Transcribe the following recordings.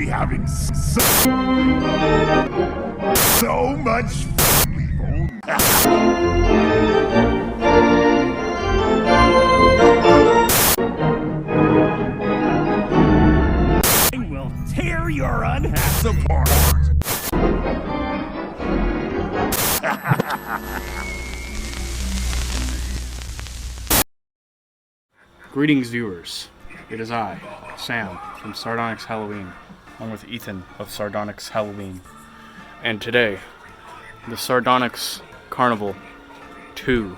be having so much fun, I will tear your unhaps apart. Greetings, viewers. It is I, Sam, from Sardonyx Halloween. I'm with Ethan of Sardonyx Halloween. And today, the Sardonyx Carnival 2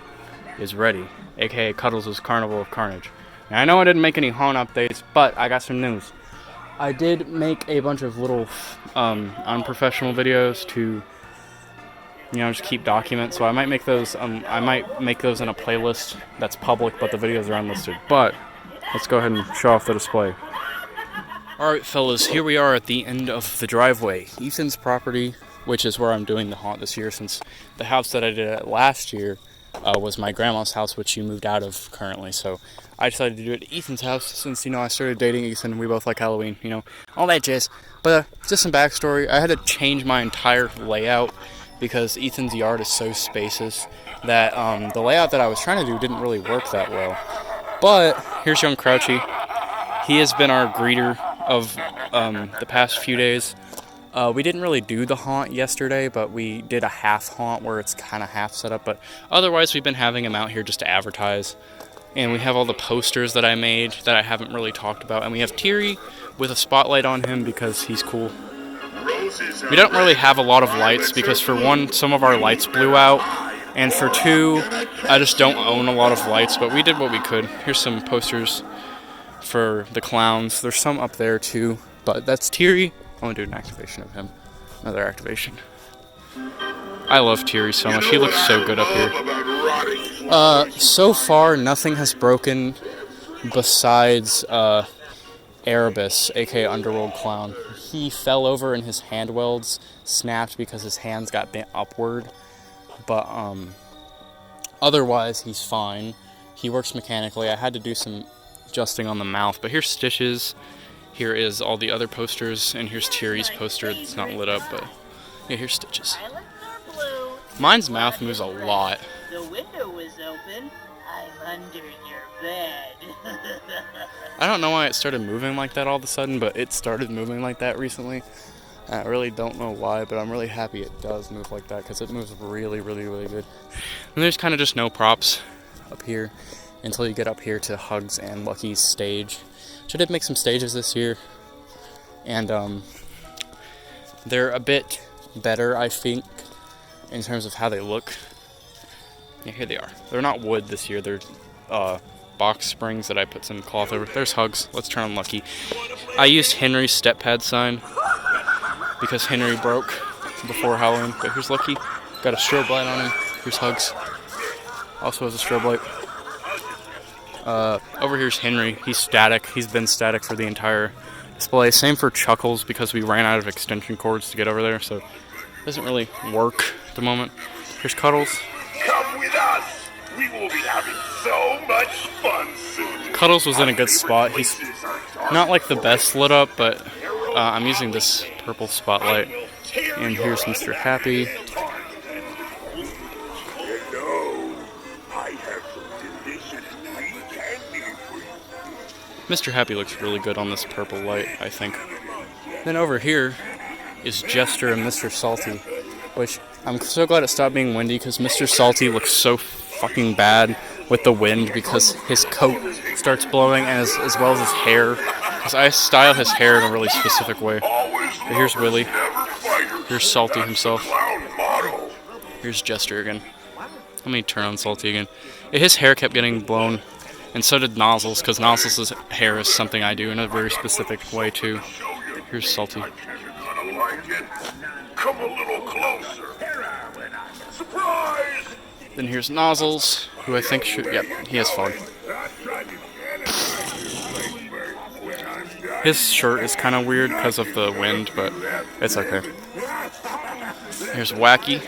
is ready, aka Cuddles' Carnival of Carnage. Now, I know I didn't make any haunt updates, but I got some news. I did make a bunch of little unprofessional videos to, just keep documents. So I might make those. I might make those in a playlist that's public, but the videos are unlisted. But let's go ahead and show off the display. All right, fellas, here we are at the end of the driveway. Ethan's property, which is where I'm doing the haunt this year, since the house that I did at last year was my grandma's house, which she moved out of currently. So I decided to do it at Ethan's house since, I started dating Ethan and we both like Halloween, all that jazz. But just some backstory. I had to change my entire layout because Ethan's yard is so spacious that the layout that I was trying to do didn't really work that well. But here's young Crouchy. He has been our greeter of the past few days. We didn't really do the haunt yesterday, but we did a half haunt where it's kind of half set up. But otherwise, we've been having him out here just to advertise. And we have all the posters that I made that I haven't really talked about. And we have Teary with a spotlight on him because he's cool. We don't really have a lot of lights because, for one, some of our lights blew out. And for two, I just don't own a lot of lights, but we did what we could. Here's some posters for the clowns. There's some up there too, but that's Teary. I want to do an activation of him. Another activation. I love Teary so much. He looks so good up here. So far, nothing has broken besides Erebus, aka Underworld Clown. He fell over and his hand welds snapped because his hands got bent upward. But otherwise, he's fine. He works mechanically. I had to do some adjusting on the mouth, but here's Stitches. Here is all the other posters, and here's Teary's poster. It's not lit up, but yeah, here's Stitches. Mine's mouth moves a lot. The window is open. I'm under your bed. I don't know why it started moving like that all of a sudden, but it started moving like that recently. I really don't know why, but I'm really happy it does move like that because it moves really, really, really good. And there's kind of just no props up here until you get up here to Hugs and Lucky's stage. Which I did make some stages this year, and they're a bit better, I think, in terms of how they look. Yeah, here they are. They're not wood this year. They're box springs that I put some cloth over. There's Hugs. Let's turn on Lucky. I used Henry's step pad sign because Henry broke before Halloween. But here's Lucky. Got a strobe light on him. Here's Hugs. Also has a strobe light. Over here's Henry. He's static. He's been static for the entire display. Same for Chuckles because we ran out of extension cords to get over there, so it doesn't really work at the moment. Here's Cuddles. Come with us. We will be having so much fun soon. Cuddles was in a good spot. He's not like the best lit up, but I'm using this purple spotlight. And here's Mr. Happy. Mr. Happy looks really good on this purple light, I think. Then over here is Jester and Mr. Salty, which I'm so glad it stopped being windy because Mr. Salty looks so fucking bad with the wind because his coat starts blowing and as well as his hair. Because I style his hair in a really specific way. But here's Willie. Here's Salty himself. Here's Jester again. Let me turn on Salty again. His hair kept getting blown. And so did Nozzles, because Nozzles' hair is something I do in a very specific way, too. Here's Salty. Come a little closer. Surprise! Then here's Nozzles, who I think should... Yep, he has fog. His shirt is kind of weird because of the wind, but it's okay. Here's Wacky.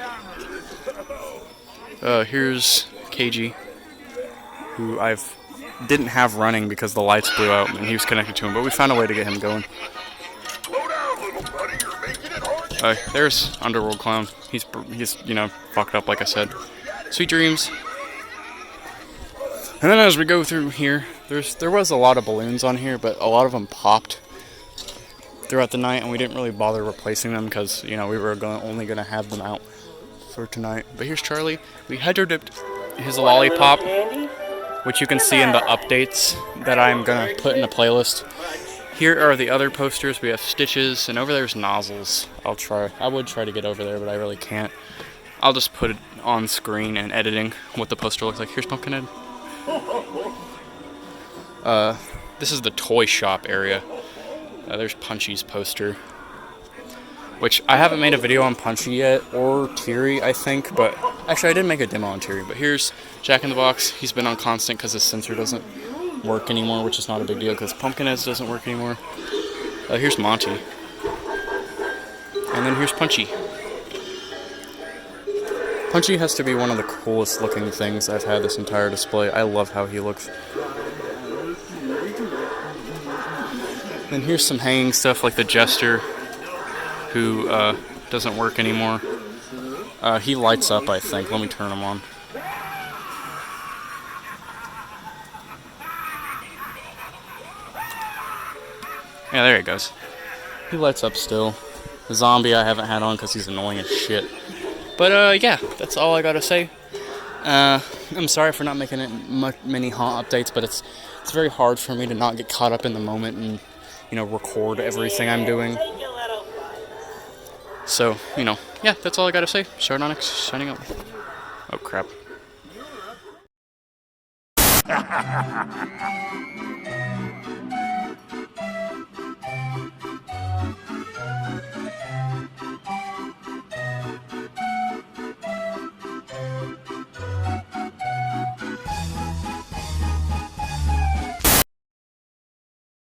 Here's KG, who I've didn't have running because the lights blew out and he was connected to him, but we found a way to get him going. There's Underworld Clown. He's you know, fucked up like I said. Sweet dreams. And then as we go through here, there was a lot of balloons on here, but a lot of them popped throughout the night, and we didn't really bother replacing them because, you know, we were only gonna have them out for tonight. But here's Charlie. We hydro dipped his lollipop, which you can see in the updates that I'm gonna put in the playlist. Here are the other posters. We have Stitches, and over there's Nozzles. I would try to get over there, but I really can't. I'll just put it on screen and editing what the poster looks like. Here's Pumpkinhead. This is the toy shop area. There's Punchy's poster, which I haven't made a video on Punchy yet, or Teary, I think, but actually I did make a demo on Teary. But here's Jack in the Box. He's been on constant because his sensor doesn't work anymore, which is not a big deal because Pumpkinhead's doesn't work anymore. Here's Monty, and then here's Punchy. Punchy has to be one of the coolest looking things I've had this entire display. I love how he looks. Then here's some hanging stuff like the Jester, who doesn't work anymore. He lights up, I think. Let me turn him on. Yeah, there he goes. He lights up still. The zombie I haven't had on because he's annoying as shit. But yeah, that's all I gotta say. I'm sorry for not making it many haunt updates, but it's very hard for me to not get caught up in the moment and, you know, record everything I'm doing. So, you know, yeah, that's all I gotta say. Sardonyx signing out. Oh crap.